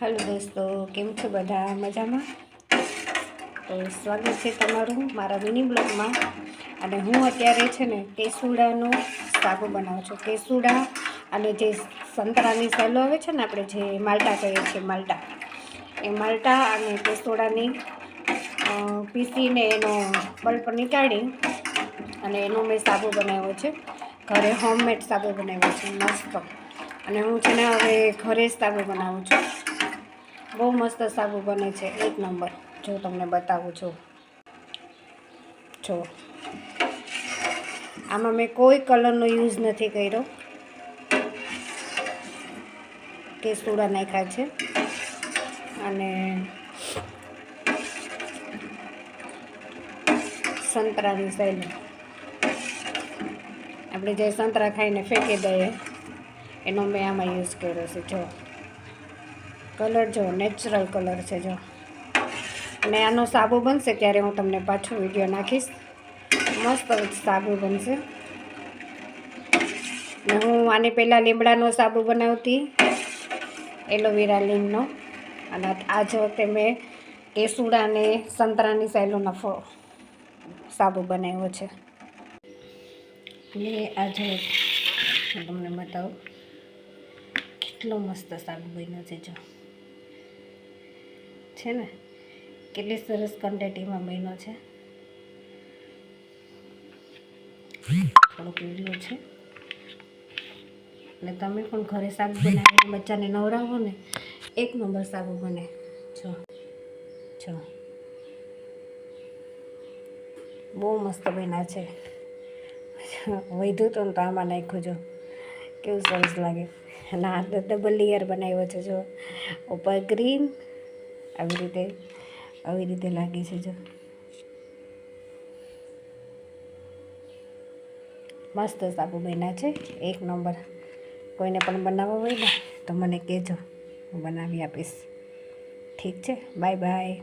Hello दोस्तों, केम छो बधा मजामां? तो स्वागत है तमारुं मारा मिनी ब्लॉगमां। अने हूँ अत्यारे छे ने केसुडानो सागो बनाવું છું। केसुडा अने जे संतरानी सेलो आवे छे ने आपणे जे माल्टा कहीए छीए माल्टा, ए माल्टा अने केसुडानी पीसीने एनो पल्प निकाળી अने एनो मैं सागो बनाव्यो छे। घरे होममेड सागो बनाव्यो छे मस्त। अने हूँ छे ने हवे घरे ज सागो बनावुं छुं। बहुत मस्त सागो बने छे, एक नंबर। जो तमने बतावुं छुं, जो आमां मैं कोई कलरनो यूज नथी कर्यो, केसुडा नाख्या छे अने संतरानी सेल આપણે જે સંતરા ખાઈને ફેંકી દઈએ એનો મેં આમાં યુઝ કર્યો છે। જો કલર જો નેચરલ કલર છે જો। અને આનો સાબુ બનશે ત્યારે હું તમને પાછો વિડીયો નાખીશ। મસ્ત સાબુ બનશે। ને હું આની પહેલાં લીમડાનો સાબુ બનાવતી, એલોવેરા લીમનો, અને આ જો વખતે મેં કેસુડા અને સંતરાની સેલોનો સાબુ બનાવ્યો છે। અને આ જો હું તમને બતાવું કેટલો મસ્ત સાબુ બન્યો છે। જો છે ને કેટલી સરસ ક્વોન્ટિટીમાં બન્યો છે। થોડોક વિડીયો છે એટલે તમે પણ ઘરે સાબુ બનાવીને બચ્ચાને નવડાવો ને, એક નંબર સાબુ બને। જો જો બહુ મસ્ત બન્યા છે। વધ્યું તો ને તો આમાં નાખ્યું, જો કેવું સરસ લાગે। અને આ ડબલ લેયર બનાવ્યો છે। જો ઉપર ગ્રીન આવી રીતે લાગે છે। જો મસ્ત સાબુ બન્યા છે, એક નંબર। કોઈને પણ બનાવવો હોય ને તો મને કહેજો, હું બનાવી આપીશ। ઠીક છે, બાય બાય।